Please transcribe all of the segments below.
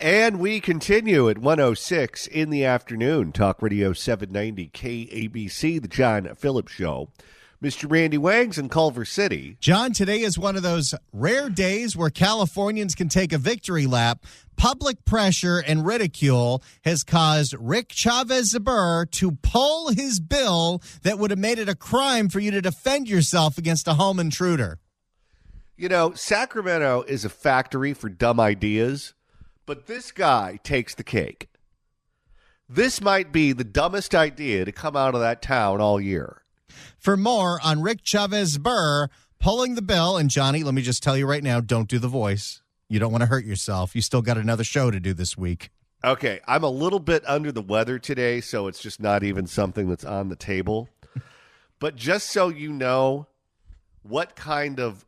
And we continue at 1:06 in the afternoon. Talk Radio 790 KABC, the John Phillips Show. Mr. Randy Wangs in Culver City. John, today is one of those rare days where Californians can take a victory lap. Public pressure and ridicule has caused Rick Chavez Zbur to pull his bill that would have made it a crime for you to defend yourself against a home intruder. You know, Sacramento is a factory for dumb ideas, but this guy takes the cake. This might be the dumbest idea to come out of that town all year. For more on Rick Chavez Zbur pulling the bill, and Johnny, let me just tell you right now, don't do the voice. You don't want to hurt yourself. You still got another show to do this week. Okay, I'm a little bit under the weather today, so it's just not even something that's on the table. But just so you know what kind of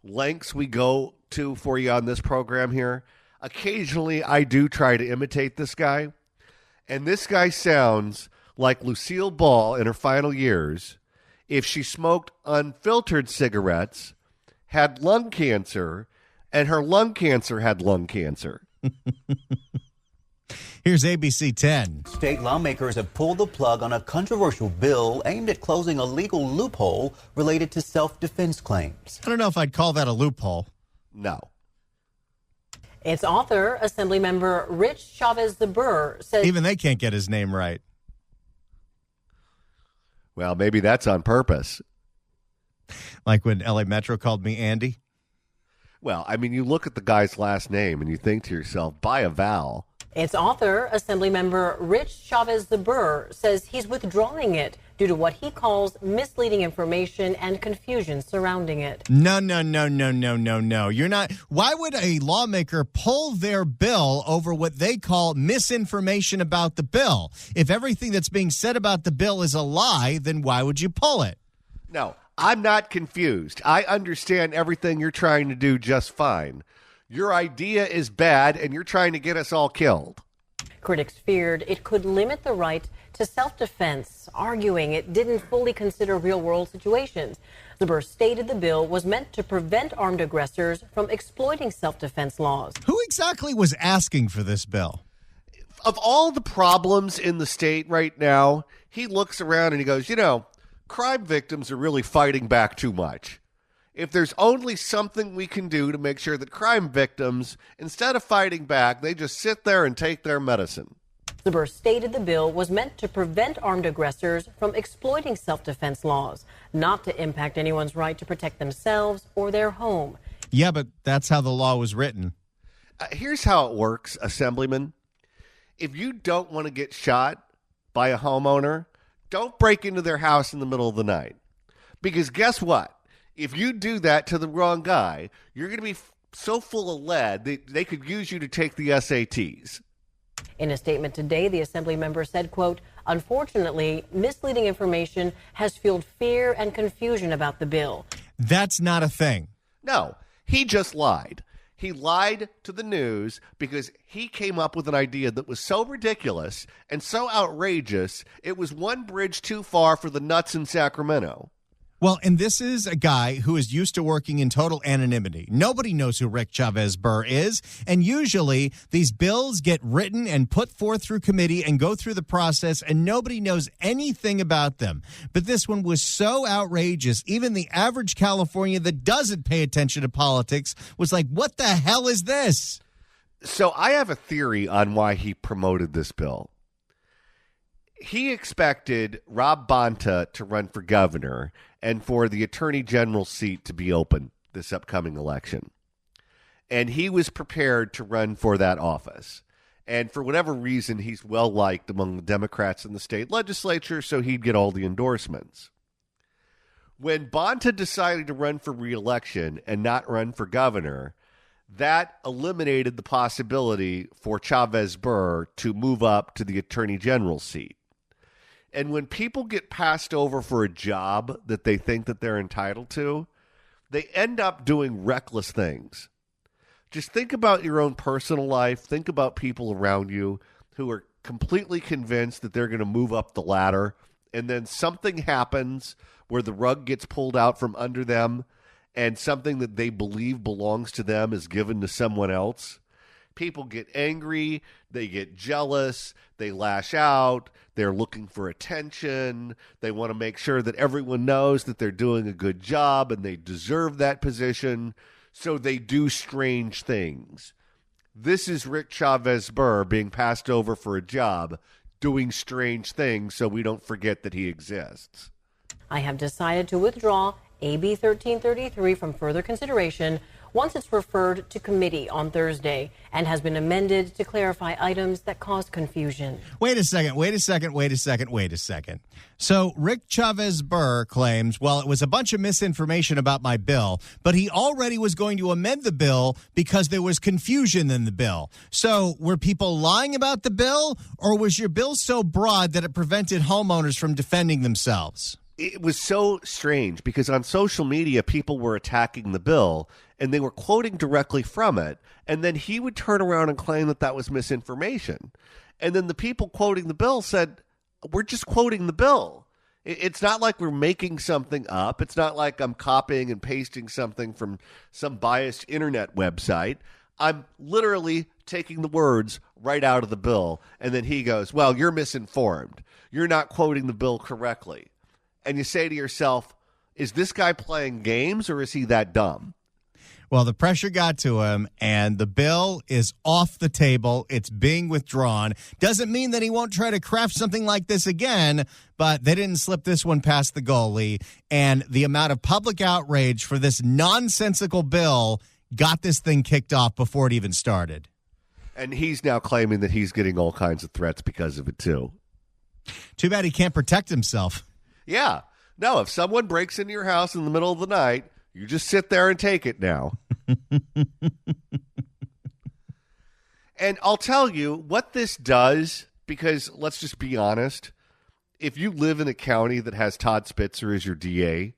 lengths we go to for you on this program here, occasionally I do try to imitate this guy, and this guy sounds like Lucille Ball in her final years if she smoked unfiltered cigarettes, had lung cancer, and her lung cancer had lung cancer. Here's ABC 10. State lawmakers have pulled the plug on a controversial bill aimed at closing a legal loophole related to self-defense claims. I don't know if I'd call that a loophole. No. Its author, Assemblymember Rich Chavez Zbur, says even they can't get his name right. Well, maybe that's on purpose. Like when LA Metro called me Andy? Well, I mean, you look at the guy's last name and you think to yourself, by a vowel. Its author, Assemblymember Rich Chavez Zbur, says he's withdrawing it due to what he calls misleading information and confusion surrounding it. No. You're not. Why would a lawmaker pull their bill over what they call misinformation about the bill? If everything that's being said about the bill is a lie, then why would you pull it? No, I'm not confused. I understand everything you're trying to do just fine. Your idea is bad, and you're trying to get us all killed. Critics feared it could limit the right to self-defense, arguing it didn't fully consider real-world situations. Zbur stated the bill was meant to prevent armed aggressors from exploiting self-defense laws. Who exactly was asking for this bill? Of all the problems in the state right now, he looks around and he goes, you know, crime victims are really fighting back too much. If there's only something we can do to make sure that crime victims, instead of fighting back, they just sit there and take their medicine. Zbur stated the bill was meant to prevent armed aggressors from exploiting self-defense laws, not to impact anyone's right to protect themselves or their home. Yeah, but that's how the law was written. Here's how it works, Assemblyman. If you don't want to get shot by a homeowner, don't break into their house in the middle of the night. Because guess what? If you do that to the wrong guy, you're going to be so full of lead that they could use you to take the SATs. In a statement today, the Assembly member said, quote, unfortunately, misleading information has fueled fear and confusion about the bill. That's not a thing. No, he just lied. He lied to the news because he came up with an idea that was so ridiculous and so outrageous, it was one bridge too far for the nuts in Sacramento. Well, and this is a guy who is used to working in total anonymity. Nobody knows who Rick Chavez Zbur is, and usually these bills get written and put forth through committee and go through the process, and nobody knows anything about them. But this one was so outrageous, even the average Californian that doesn't pay attention to politics was like, what the hell is this? So I have a theory on why he promoted this bill. He expected Rob Bonta to run for governor and for the attorney general seat to be open this upcoming election. And he was prepared to run for that office. And for whatever reason, he's well-liked among the Democrats in the state legislature, so he'd get all the endorsements. When Bonta decided to run for re-election and not run for governor, that eliminated the possibility for Chavez Zbur to move up to the attorney general seat. And when people get passed over for a job that they think that they're entitled to, they end up doing reckless things. Just think about your own personal life. Think about people around you who are completely convinced that they're going to move up the ladder, and then something happens where the rug gets pulled out from under them and something that they believe belongs to them is given to someone else. People get angry, they get jealous, they lash out, they're looking for attention, they want to make sure that everyone knows that they're doing a good job and they deserve that position, so they do strange things. This is Rick Chavez Zbur being passed over for a job, doing strange things so we don't forget that he exists. I have decided to withdraw AB 1333 from further consideration once it's referred to committee on Thursday and has been amended to clarify items that caused confusion. Wait a second. So Rick Chavez Zbur claims, well, it was a bunch of misinformation about my bill, but he already was going to amend the bill because there was confusion in the bill. So were people lying about the bill, or was your bill so broad that it prevented homeowners from defending themselves? It was so strange because on social media, people were attacking the bill and they were quoting directly from it. And then he would turn around and claim that that was misinformation. And then the people quoting the bill said, we're just quoting the bill. It's not like we're making something up. It's not like I'm copying and pasting something from some biased internet website. I'm literally taking the words right out of the bill. And then he goes, well, you're misinformed. You're not quoting the bill correctly. And you say to yourself, is this guy playing games or is he that dumb? Well, the pressure got to him, and the bill is off the table. It's being withdrawn. Doesn't mean that he won't try to craft something like this again, but they didn't slip this one past the goalie. And the amount of public outrage for this nonsensical bill got this thing kicked off before it even started. And he's now claiming that he's getting all kinds of threats because of it, too. Too bad he can't protect himself. Yeah. No, if someone breaks into your house in the middle of the night, you just sit there and take it now. And I'll tell you what this does, because let's just be honest. If you live in a county that has Todd Spitzer as your DA,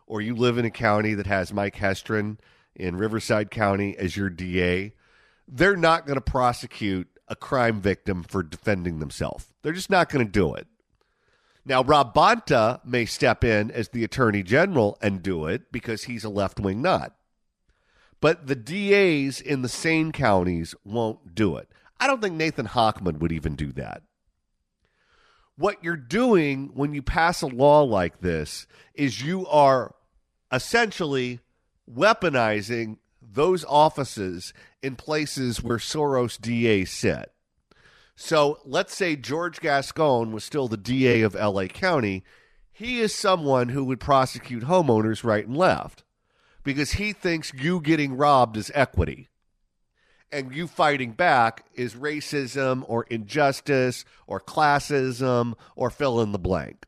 or you live in a county that has Mike Hestron in Riverside County as your DA, they're not going to prosecute a crime victim for defending themselves. They're just not going to do it. Now, Rob Bonta may step in as the Attorney General and do it because he's a left-wing nut. But the DAs in the same counties won't do it. I don't think Nathan Hochman would even do that. What you're doing when you pass a law like this is you are essentially weaponizing those offices in places where Soros DAs sit. So let's say George Gascon was still the DA of L.A. County. He is someone who would prosecute homeowners right and left because he thinks you getting robbed is equity. And you fighting back is racism or injustice or classism or fill in the blank.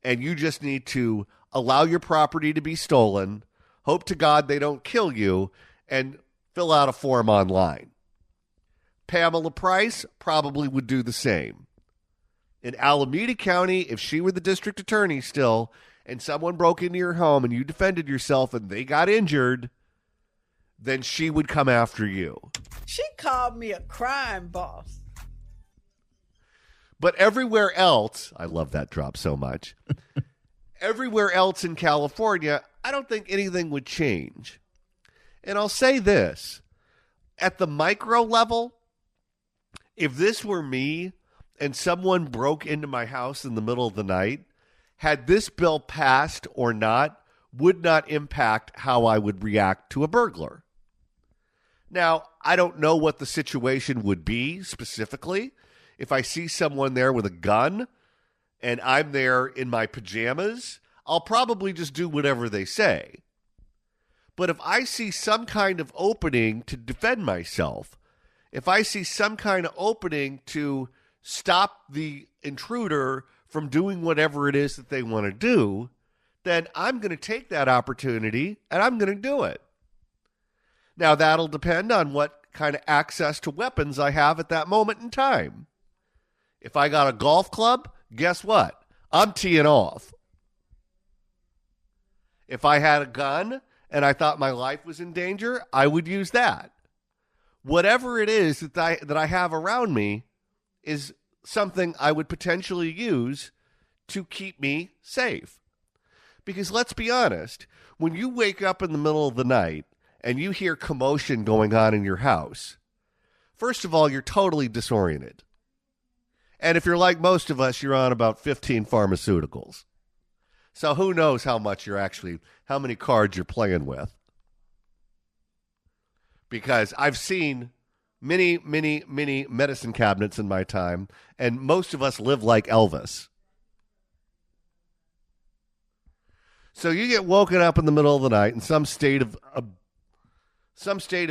And you just need to allow your property to be stolen, hope to God they don't kill you, and fill out a form online. Pamela Price probably would do the same. In Alameda County, if she were the district attorney still, and someone broke into your home and you defended yourself and they got injured, then she would come after you. She called me a crime boss. But everywhere else, I love that drop so much. Everywhere else in California, I don't think anything would change. And I'll say this, at the micro level, if this were me and someone broke into my house in the middle of the night, had this bill passed or not, would not impact how I would react to a burglar. Now, I don't know what the situation would be specifically. If I see someone there with a gun and I'm there in my pajamas, I'll probably just do whatever they say. But if I see some kind of opening to defend myself, if I see some kind of opening to stop the intruder from doing whatever it is that they want to do, then I'm going to take that opportunity and I'm going to do it. Now, that'll depend on what kind of access to weapons I have at that moment in time. If I got a golf club, guess what? I'm teeing off. If I had a gun and I thought my life was in danger, I would use that. Whatever it is that I have around me is something I would potentially use to keep me safe. Because let's be honest, when you wake up in the middle of the night and you hear commotion going on in your house, first of all, you're totally disoriented. And if you're like most of us, you're on about 15 pharmaceuticals. So who knows how many cards you're playing with. Because I've seen many, many, many medicine cabinets in my time, and most of us live like Elvis. So you get woken up in the middle of the night in some state of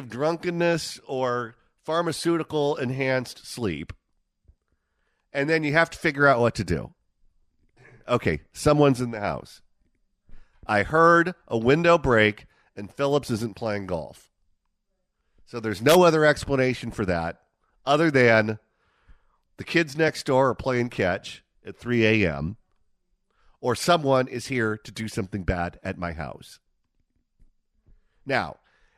drunkenness or pharmaceutical enhanced sleep, and then you have to figure out what to do. Okay, someone's in the house. I heard a window break, and Phillips isn't playing golf. So there's no other explanation for that other than the kids next door are playing catch at 3 a.m., or someone is here to do something bad at my house. Now,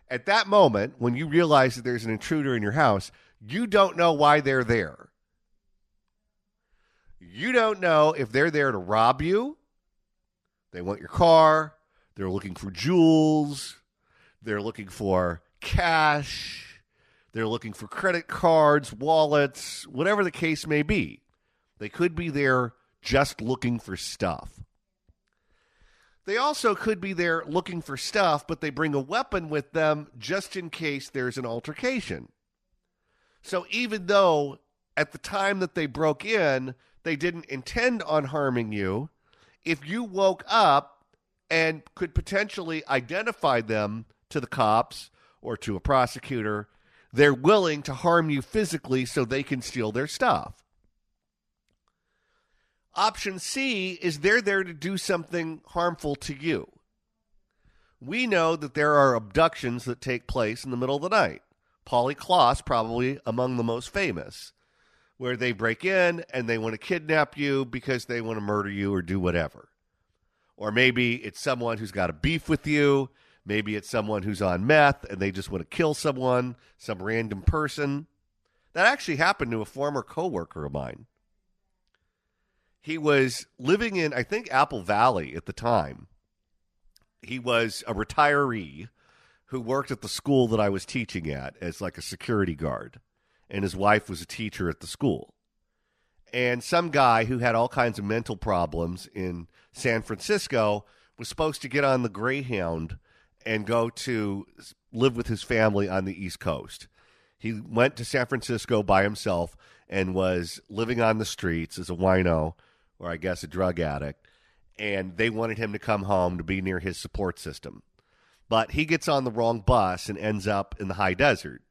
at that moment, when you realize that there's an intruder in your house, you don't know why they're there. You don't know if they're there to rob you. They want your car. They're looking for jewels. They're looking for cash. They're looking for credit cards, wallets, whatever the case may be. They could be there just looking for stuff. They also could be there looking for stuff, but they bring a weapon with them just in case there's an altercation. So even though at the time that they broke in, they didn't intend on harming you, if you woke up and could potentially identify them to the cops or to a prosecutor, they're willing to harm you physically so they can steal their stuff. Option C is they're there to do something harmful to you. We know that there are abductions that take place in the middle of the night. Polly Klaas, probably among the most famous, where they break in and they want to kidnap you because they want to murder you or do whatever. Or maybe it's someone who's got a beef with you. Maybe it's someone who's on meth and they just want to kill someone, some random person. That actually happened to a former coworker of mine. He was living in, I think, Apple Valley at the time. He was a retiree who worked at the school that I was teaching at as like a security guard. And his wife was a teacher at the school. And some guy who had all kinds of mental problems in San Francisco was supposed to get on the Greyhound and go to live with his family on the East Coast. He went to San Francisco by himself and was living on the streets as a wino, or I guess a drug addict, and they wanted him to come home to be near his support system. But he gets on the wrong bus and ends up in the high desert.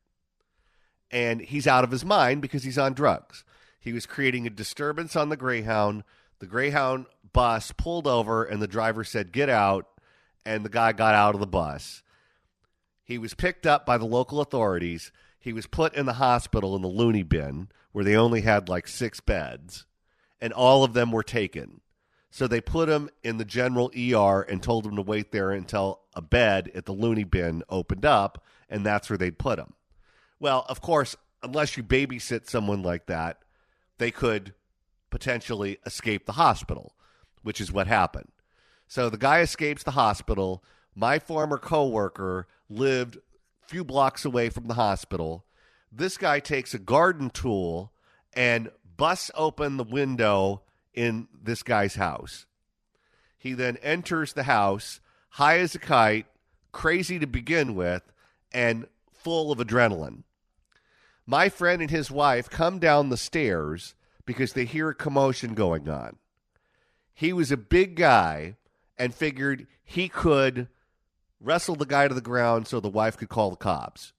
And he's out of his mind because he's on drugs. He was creating a disturbance on the Greyhound. The Greyhound bus pulled over, and the driver said, "Get out," and the guy got out of the bus. He was picked up by the local authorities. He was put in the hospital in the loony bin, where they only had like 6 beds. And all of them were taken. So they put him in the general ER and told him to wait there until a bed at the loony bin opened up, and that's where they'd put him. Well, of course, unless you babysit someone like that, they could potentially escape the hospital, which is what happened. So the guy escapes the hospital. My former coworker lived a few blocks away from the hospital. This guy takes a garden tool and busts open the window in this guy's house. He then enters the house, high as a kite, crazy to begin with, and full of adrenaline. My friend and his wife come down the stairs because they hear a commotion going on. He was a big guy and figured he could wrestle the guy to the ground so the wife could call the cops.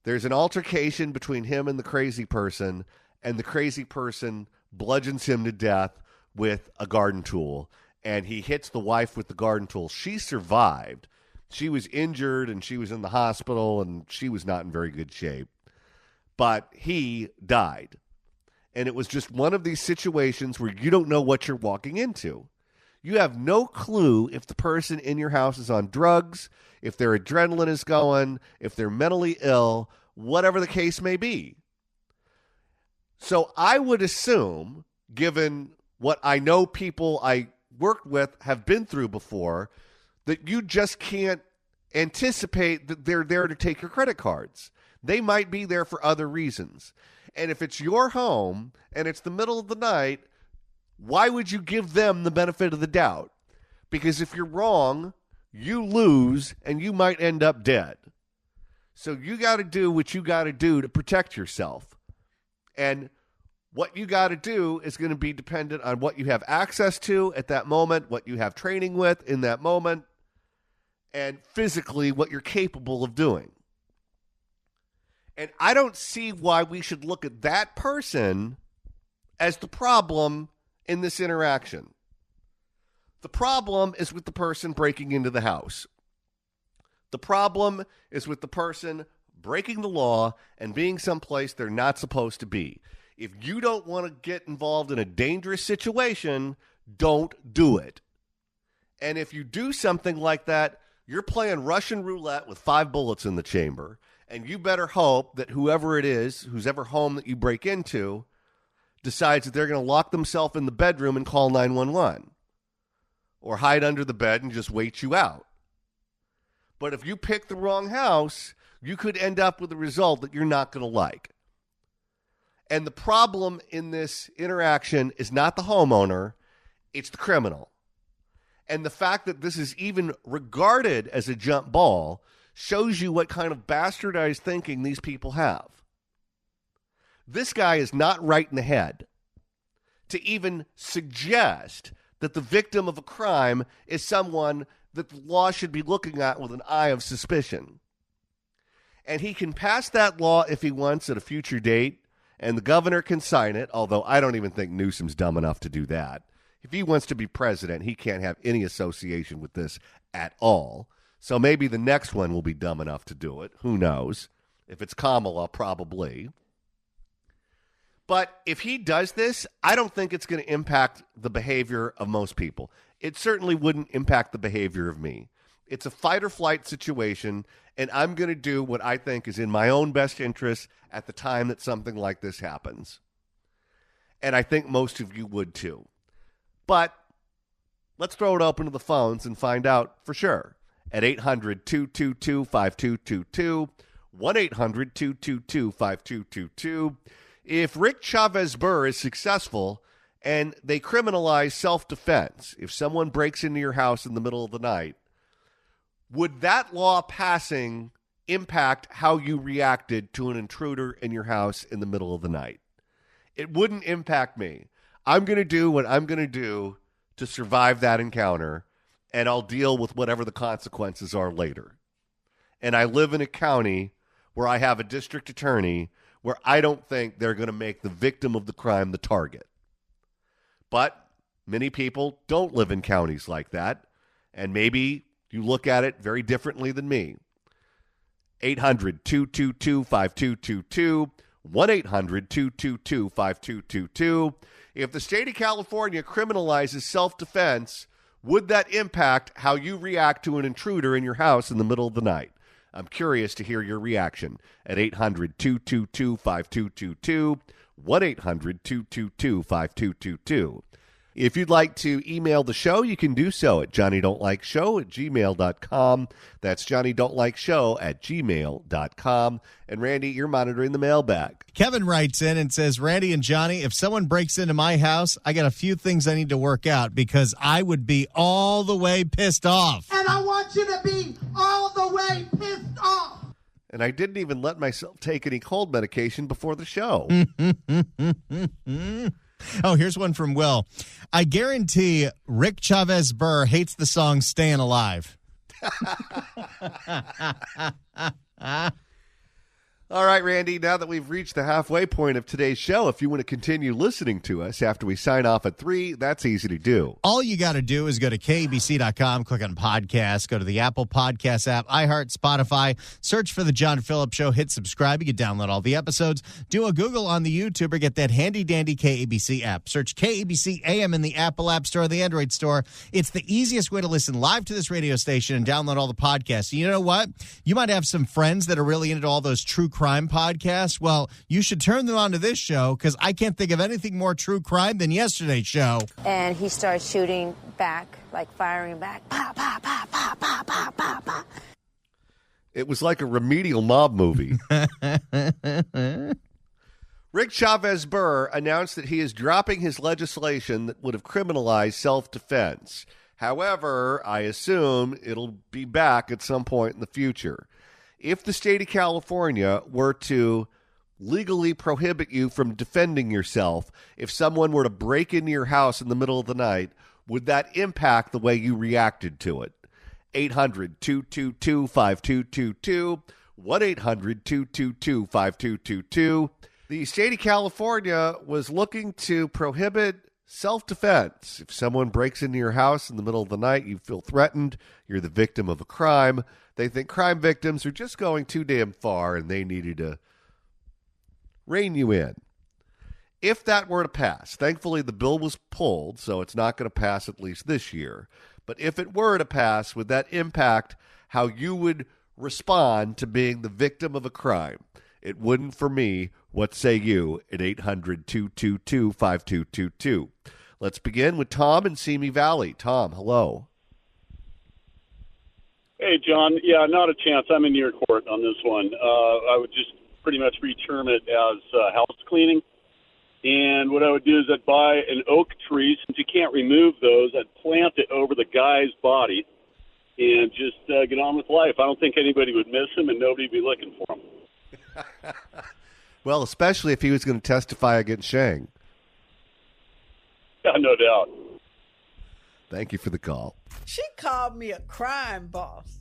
There's an altercation between him and the crazy person, and the crazy person bludgeons him to death with a garden tool, and he hits the wife with the garden tool. She survived. She was injured, and she was in the hospital, and she was not in very good shape. But he died. And it was just one of these situations where you don't know what you're walking into. You have no clue if the person in your house is on drugs, if their adrenaline is going, if they're mentally ill, whatever the case may be. So I would assume, given what I know people I worked with have been through before, that you just can't anticipate that they're there to take your credit cards. They might be there for other reasons. And if it's your home and it's the middle of the night, why would you give them the benefit of the doubt? Because if you're wrong, you lose and you might end up dead. So you got to do what you got to do to protect yourself. And what you got to do is going to be dependent on what you have access to at that moment, what you have training with in that moment, and physically what you're capable of doing. And I don't see why we should look at that person as the problem in this interaction. The problem is with the person breaking into the house. The problem is with the person breaking the law and being someplace they're not supposed to be. If you don't want to get involved in a dangerous situation, don't do it. And if you do something like that, you're playing Russian roulette with 5 bullets in the chamber, and you better hope that whoever it is, whose ever home that you break into, decides that they're going to lock themselves in the bedroom and call 911, or hide under the bed and just wait you out. But if you pick the wrong house, you could end up with a result that you're not going to like. And the problem in this interaction is not the homeowner, it's the criminal. And the fact that this is even regarded as a jump ball shows you what kind of bastardized thinking these people have. This guy is not right in the head to even suggest that the victim of a crime is someone that the law should be looking at with an eye of suspicion. And he can pass that law if he wants at a future date, and the governor can sign it, although I don't even think Newsom's dumb enough to do that. If he wants to be president, he can't have any association with this at all. So maybe the next one will be dumb enough to do it. Who knows? If it's Kamala, probably. But if he does this, I don't think it's going to impact the behavior of most people. It certainly wouldn't impact the behavior of me. It's a fight or flight situation, and I'm going to do what I think is in my own best interest at the time that something like this happens. And I think most of you would too. But let's throw it open to the phones and find out for sure. At 800-222-5222, 1-800-222-5222. If Rick Chavez Zbur is successful and they criminalize self-defense, if someone breaks into your house in the middle of the night, would that law passing impact how you reacted to an intruder in your house in the middle of the night? It wouldn't impact me. I'm going to do what I'm going to do to survive that encounter, and I'll deal with whatever the consequences are later. And I live in a county where I have a district attorney where I don't think they're going to make the victim of the crime the target. But many people don't live in counties like that, and maybe you look at it very differently than me. 800-222-5222, 1-800-222-5222. If the state of California criminalizes self-defense, would that impact how you react to an intruder in your house in the middle of the night? I'm curious to hear your reaction at 800-222-5222, 1-800-222-5222. If you'd like to email the show, you can do so at johnnydon'tlikeshow@gmail.com. That's johnnydon'tlikeshow@gmail.com. And Randy, you're monitoring the mailbag. Kevin writes in and says, Randy and Johnny, if someone breaks into my house, I got a few things I need to work out because I would be all the way pissed off. And I want you to be all the way pissed off. And I didn't even let myself take any cold medication before the show. Oh, here's one from Will. I guarantee Rick Chavez Zbur hates the song Staying Alive. All right, Randy, now that we've reached the halfway point of today's show, if you want to continue listening to us after we sign off at 3, that's easy to do. All you got to do is go to KABC.com, click on podcasts, go to the Apple Podcast app, iHeart, Spotify, search for The John Phillips Show, hit subscribe. You can download all the episodes. Do a Google on the YouTube or get that handy-dandy KABC app. Search KABC AM in the Apple App Store or the Android Store. It's the easiest way to listen live to this radio station and download all the podcasts. And you know what? You might have some friends that are really into all those true crime podcasts. Well, you should turn them on to this show because I can't think of anything more true crime than yesterday's show. And he starts shooting back, like firing back. Pa, pa, pa, pa, pa, pa, pa, pa. It was like a remedial mob movie. Rick Chavez Zbur announced that he is dropping his legislation that would have criminalized self-defense. However, I assume it'll be back at some point in the future. If the state of California were to legally prohibit you from defending yourself, if someone were to break into your house in the middle of the night, would that impact the way you reacted to it? 800-222-5222, 1-800-222-5222. The state of California was looking to prohibit self-defense. If someone breaks into your house in the middle of the night, you feel threatened, you're the victim of a crime. They think crime victims are just going too damn far and they needed to rein you in. If that were to pass, thankfully the bill was pulled, so it's not going to pass at least this year. But if it were to pass, would that impact how you would respond to being the victim of a crime? It wouldn't for me. What say you at 800-222-5222? Let's begin with Tom in Simi Valley. Tom, hello. Hey, John. Yeah, not a chance. I'm in your court on this one. I would just pretty much reterm it as house cleaning. And what I would do is I'd buy an oak tree. Since you can't remove those, I'd plant it over the guy's body and just get on with life. I don't think anybody would miss him and nobody would be looking for him. Well, especially if he was going to testify against Shang. Yeah, no doubt. Thank you for the call. She called me a crime boss.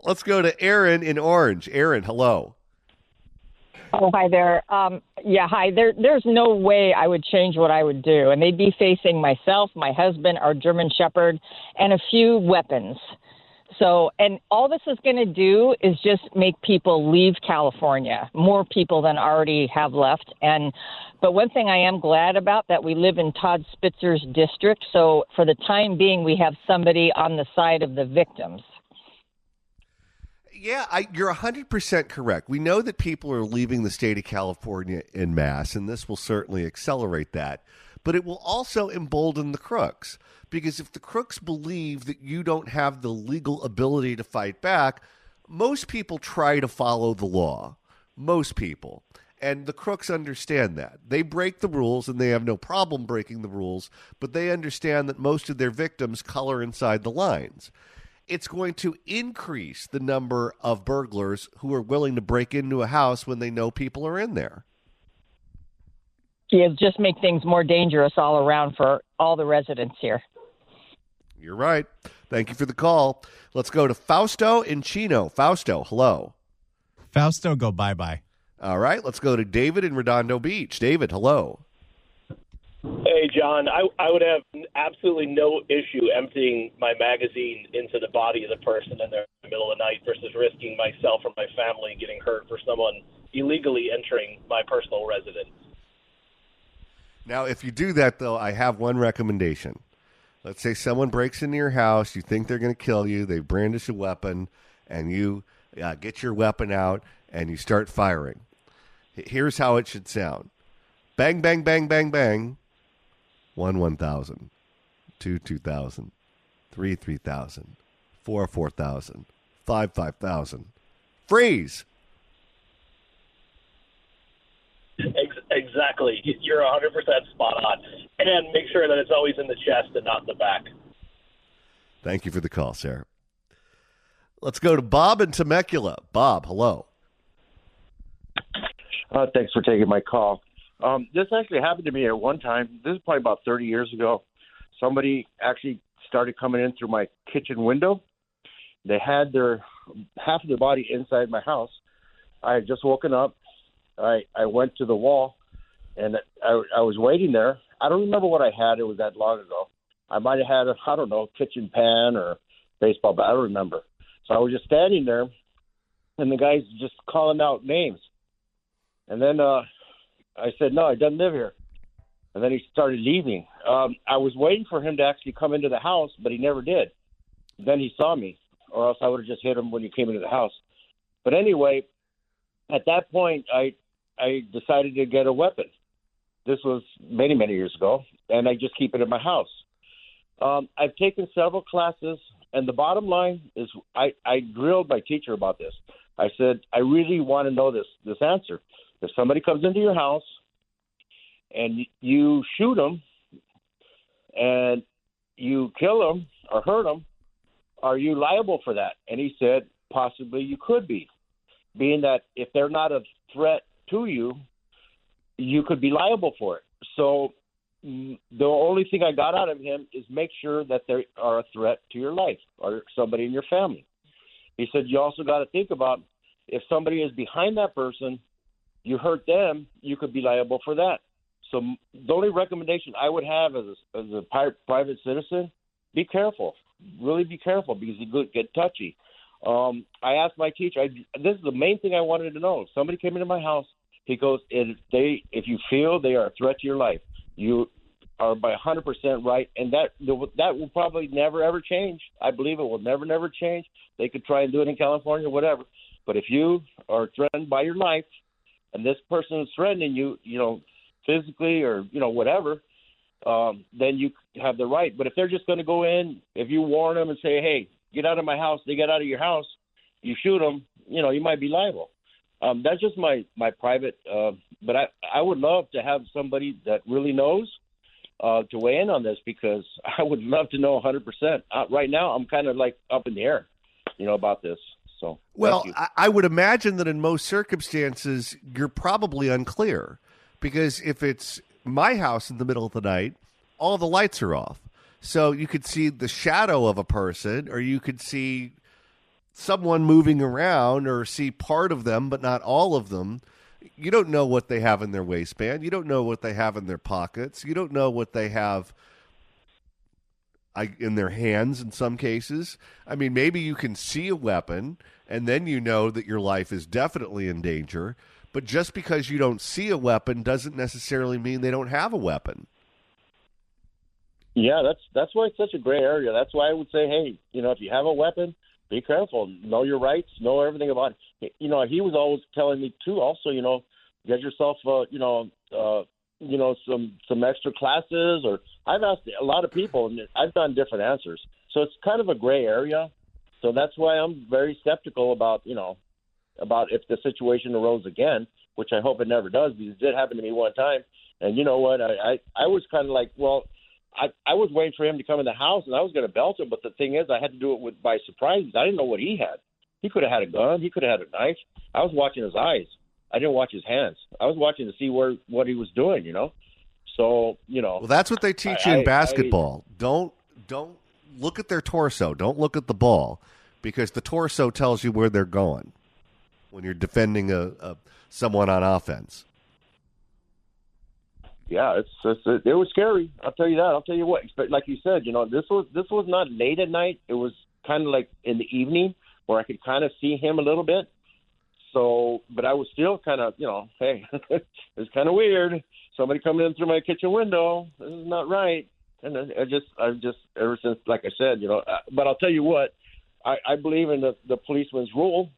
Let's go to Aaron in Orange. Aaron, hello. Oh, hi there. Hi. There's no way I would change what I would do. And they'd be facing myself, my husband, our German Shepherd, and a few weapons. So, and all this is going to do is just make people leave California, more people than already have left. But one thing I am glad about, that we live in Todd Spitzer's district. So for the time being, we have somebody on the side of the victims. Yeah, you're 100% correct. We know that people are leaving the state of California en masse, and this will certainly accelerate that. But it will also embolden the crooks, because if the crooks believe that you don't have the legal ability to fight back, most people try to follow the law. Most people. And the crooks understand that. They break the rules, and they have no problem breaking the rules, but they understand that most of their victims color inside the lines. It's going to increase the number of burglars who are willing to break into a house when they know people are in there. Yeah, just make things more dangerous all around for all the residents here. You're right. Thank you for the call. Let's go to Fausto in Chino. Fausto, hello. Fausto, go bye-bye. All right, let's go to David in Redondo Beach. David, hello. Hey, John, I would have absolutely no issue emptying my magazine into the body of the person in the middle of the night versus risking myself or my family getting hurt for someone illegally entering my personal residence. Now, if you do that, though, I have one recommendation. Let's say someone breaks into your house, you think they're going to kill you, they brandish a weapon, and you get your weapon out and you start firing. Here's how it should sound. Bang, bang, bang, bang, bang. 1,000, 2,000, 3,000, 4,000, 5,000. Freeze. Exactly. You're 100% spot on. And make sure that it's always in the chest and not in the back. Thank you for the call, Sarah. Let's go to Bob in Temecula. Bob, hello. Thanks for taking my call. This actually happened to me at one time. This is probably about 30 years ago. Somebody actually started coming in through my kitchen window. They had half of their body inside my house. I had just woken up. I went to the wall, and I was waiting there. I don't remember what I had. It was that long ago. I might have had a kitchen pan or baseball bat. I don't remember. So I was just standing there, and the guy's just calling out names. And then I said, no, I don't live here. And then he started leaving. I was waiting for him to actually come into the house, but he never did. Then he saw me, or else I would have just hit him when he came into the house. But anyway, at that point, I decided to get a weapon. This was many, many years ago, and I just keep it in my house. I've taken several classes And the bottom line is, I grilled my teacher about this. I said, I really want to know this answer. If somebody comes into your house and you shoot them and you kill them or hurt them, are you liable for that? And he said, possibly you could be, being that if they're not a threat to you, you could be liable for it. So the only thing I got out of him is make sure that they are a threat to your life or somebody in your family. He said, you also got to think about if somebody is behind that person, you hurt them, you could be liable for that. So the only recommendation I would have as a private citizen, be careful. Really be careful, because you could get touchy. I asked my teacher, this is the main thing I wanted to know. If somebody came into my house, he goes, if you feel they are a threat to your life, you are by 100% right, and that will probably never, ever change. I believe it will never change. They could try and do it in California or whatever. But if you are threatened by your life and this person is threatening you, physically or, whatever, then you have the right. But if they're just going to go in, if you warn them and say, hey, get out of my house, they get out of your house, you shoot them, you might be liable. That's just my private, but I would love to have somebody that really knows to weigh in on this, because I would love to know 100%. Right now, I'm kind of like up in the air, about this. So, well, I would imagine that in most circumstances, you're probably unclear, because if it's my house in the middle of the night, all the lights are off. So you could see the shadow of a person, or you could see someone moving around, or see part of them, but not all of them. You don't know what they have in their waistband. You don't know what they have in their pockets. You don't know what they have in their hands in some cases. I mean, maybe you can see a weapon, and then you know that your life is definitely in danger. But just because you don't see a weapon doesn't necessarily mean they don't have a weapon. Yeah, that's why it's such a gray area. That's why I would say, hey, if you have a weapon, be careful. Know your rights. Know everything about it. He was always telling me too. Also, get yourself, some extra classes. Or I've asked a lot of people, and I've gotten different answers. So it's kind of a gray area. So that's why I'm very skeptical about if the situation arose again, which I hope it never does, because it did happen to me one time. And you know what? I was kind of like, well, I was waiting for him to come in the house, and I was going to belt him. But the thing is, I had to do it by surprise. I didn't know what he had. He could have had a gun. He could have had a knife. I was watching his eyes. I didn't watch his hands. I was watching to see what he was doing, So, Well, that's what they teach you in basketball. Don't look at their torso. Don't look at the ball, because the torso tells you where they're going when you're defending someone on offense. Yeah, it was scary. I'll tell you that. I'll tell you what. Like you said, this was not late at night. It was kind of like in the evening, where I could kind of see him a little bit. So, but I was still kind of, hey, it's kind of weird. Somebody coming in through my kitchen window. This is not right. And I've just ever since, like I said, But I'll tell you what. I believe in the policeman's rule.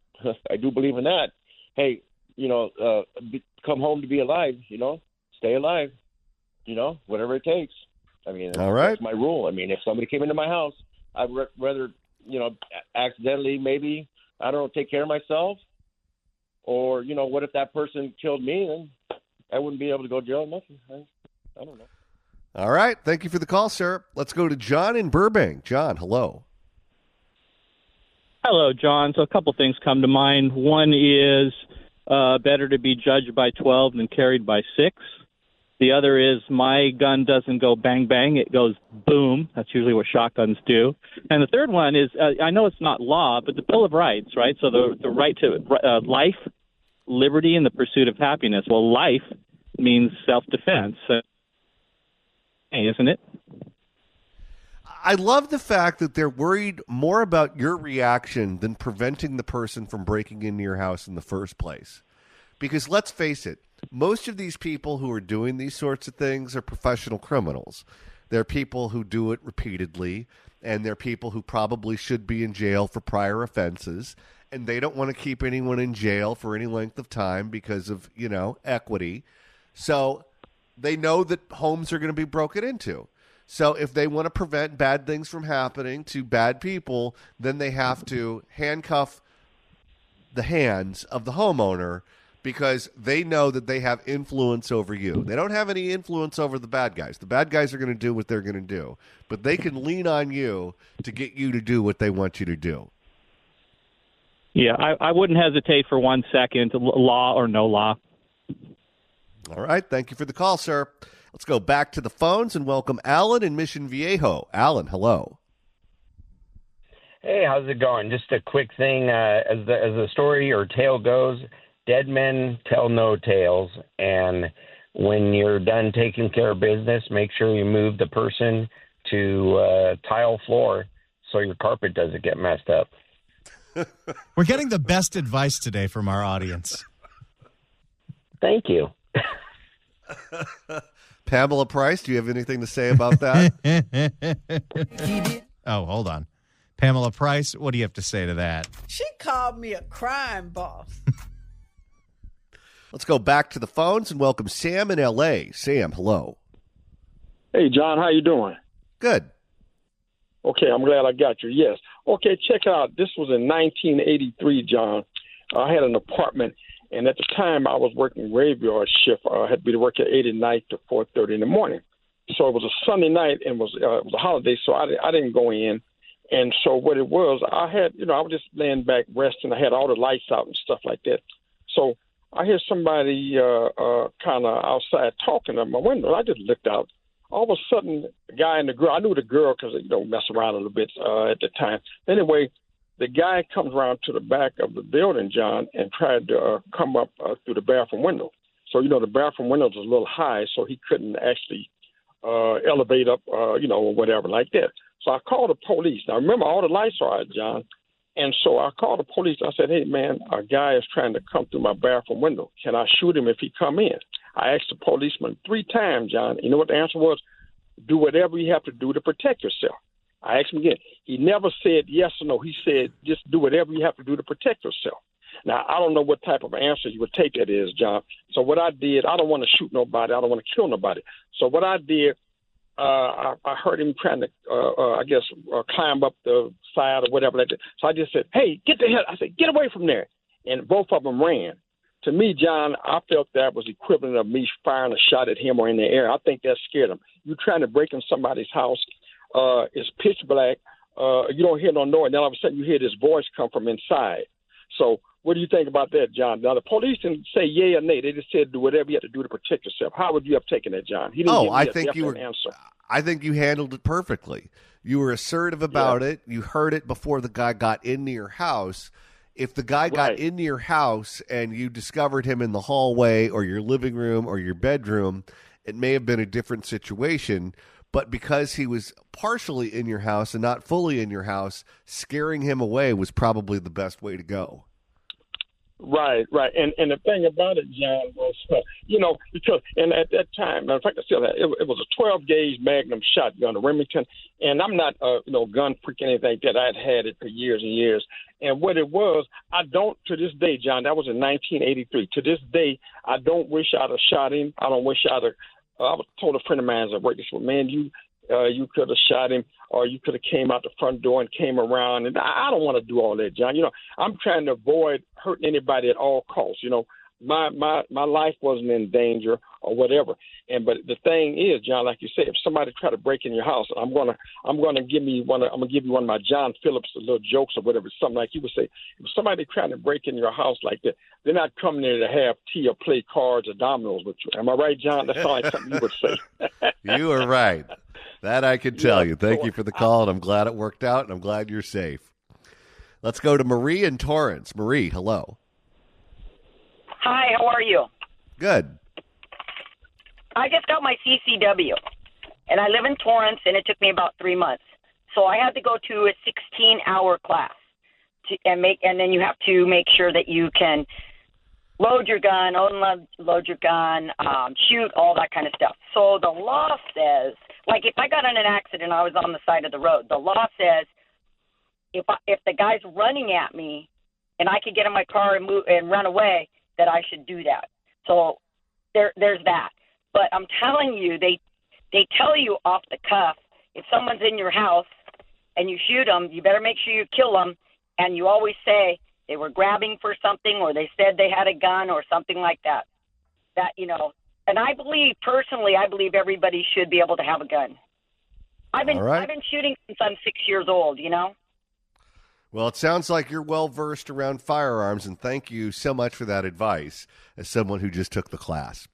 I do believe in that. Hey, come home to be alive. Stay alive. Whatever it takes. I mean, all right. That's my rule. I mean, if somebody came into my house, I'd rather, accidentally maybe, I don't know, take care of myself. Or, what if that person killed me? Then I wouldn't be able to go to jail. Nothing. I don't know. All right. Thank you for the call, sir. Let's go to John in Burbank. John, hello. Hello, John. So a couple things come to mind. One is better to be judged by 12 than carried by 6. The other is my gun doesn't go bang, bang. It goes boom. That's usually what shotguns do. And the third one is, I know it's not law, but the Bill of Rights, right? So the right to life, liberty, and the pursuit of happiness. Well, life means self-defense, isn't it? I love the fact that they're worried more about your reaction than preventing the person from breaking into your house in the first place. Because let's face it, most of these people who are doing these sorts of things are professional criminals. They're people who do it repeatedly, and they're people who probably should be in jail for prior offenses, and they don't want to keep anyone in jail for any length of time because of, equity. So they know that homes are going to be broken into. So if they want to prevent bad things from happening to bad people, then they have to handcuff the hands of the homeowner because they know that they have influence over you. They don't have any influence over the bad guys. The bad guys are going to do what they're going to do, but they can lean on you to get you to do what they want you to do. Yeah, I wouldn't hesitate for 1 second, law or no law. All right. Thank you for the call, sir. Let's go back to the phones and welcome Alan in Mission Viejo. Alan, hello. Hey, how's it going? Just a quick thing. As the story or tale goes, dead men tell no tales. And when you're done taking care of business, make sure you move the person to tile floor so your carpet doesn't get messed up. We're getting the best advice today from our audience. Thank you. Pamela Price, do you have anything to say about that? Oh, hold on. Pamela Price, what do you have to say to that? She called me a crime boss. Let's go back to the phones and welcome Sam in L.A. Sam, hello. Hey, John, how you doing? Good. Okay, I'm glad I got you. Yes. Okay, check it out. This was in 1983, John. I had an apartment, and at the time I was working graveyard shift. I had to be to work at 8 at night to 4:30 in the morning. So it was a Sunday night, and it was a holiday, so I didn't go in. And so what it was, I was just laying back resting. I had all the lights out and stuff like that. So I hear somebody kind of outside talking at my window. I just looked out. All of a sudden, the guy and the girl, I knew the girl because they mess around a little bit at the time. Anyway, the guy comes around to the back of the building, John, and tried to come up through the bathroom window. So, the bathroom window was a little high, so he couldn't actually elevate up, or whatever like that. So I called the police. Now, remember, all the lights are out, John. And so I called the police. I said, hey, man, a guy is trying to come through my bathroom window. Can I shoot him if he come in? I asked the policeman 3 times, John. You know what the answer was? Do whatever you have to do to protect yourself. I asked him again. He never said yes or no. He said just do whatever you have to do to protect yourself. Now, I don't know what type of answer you would take that is, John. So what I did, I don't want to shoot nobody. I don't want to kill nobody. So what I did, I heard him trying to, climb up the side or whatever like that. So I just said, hey, get the hell. I said, get away from there. And both of them ran. To me, John, I felt that was equivalent of me firing a shot at him or in the air. I think that scared him. You're trying to break in somebody's house. It's pitch black. You don't hear no noise. And then all of a sudden you hear this voice come from inside. So what do you think about that, John? Now, the police didn't say yay or nay. They just said do whatever you have to do to protect yourself. How would you have taken that, John? He didn't give me a definite answer. I think you handled it perfectly. You were assertive about it. You heard it before the guy got into your house. If the guy got into your house and you discovered him in the hallway or your living room or your bedroom, it may have been a different situation. But because he was partially in your house and not fully in your house, scaring him away was probably the best way to go. Right. And the thing about it, John, was, because at that time, in fact, I still have, it was a 12-gauge Magnum shotgun, a Remington, and I'm not, gun freak or anything like that. I had it for years and years. And what it was, I don't, to this day, John, that was in 1983. To this day, I don't wish I'd have shot him. I don't wish I'd have, I told a friend of mine at work, this one, man, you could have shot him, or you could have came out the front door and came around. And I don't want to do all that, John. I'm trying to avoid hurting anybody at all costs. My life wasn't in danger or whatever. But the thing is, John, like you said, if somebody try to break in your house, I'm gonna give you one of my John Phillips little jokes or whatever, something like you would say. If somebody trying to break in your house like that, they're not coming there to have tea or play cards or dominoes with you. Am I right, John? That sounds like something you would say. You are right. That I can tell you. Thank you for the call, and I'm glad it worked out, and I'm glad you're safe. Let's go to Marie in Torrance. Marie, hello. Hi, how are you? Good. I just got my CCW, and I live in Torrance, and it took me about 3 months. So I had to go to a 16-hour class, and then you have to make sure that you can load your gun, load your gun, shoot, all that kind of stuff. So the law says, like if I got in an accident, I was on the side of the road. The law says if the guy's running at me, and I could get in my car and move and run away, that I should do that. So there's that. But I'm telling you, they tell you off the cuff if someone's in your house and you shoot them, you better make sure you kill them. And you always say they were grabbing for something, or they said they had a gun or something like that. That, you know, and I believe everybody should be able to have a gun. I've been shooting since I'm 6 years old, you know. Well, it sounds like you're well-versed around firearms, and thank you so much for that advice as someone who just took the class.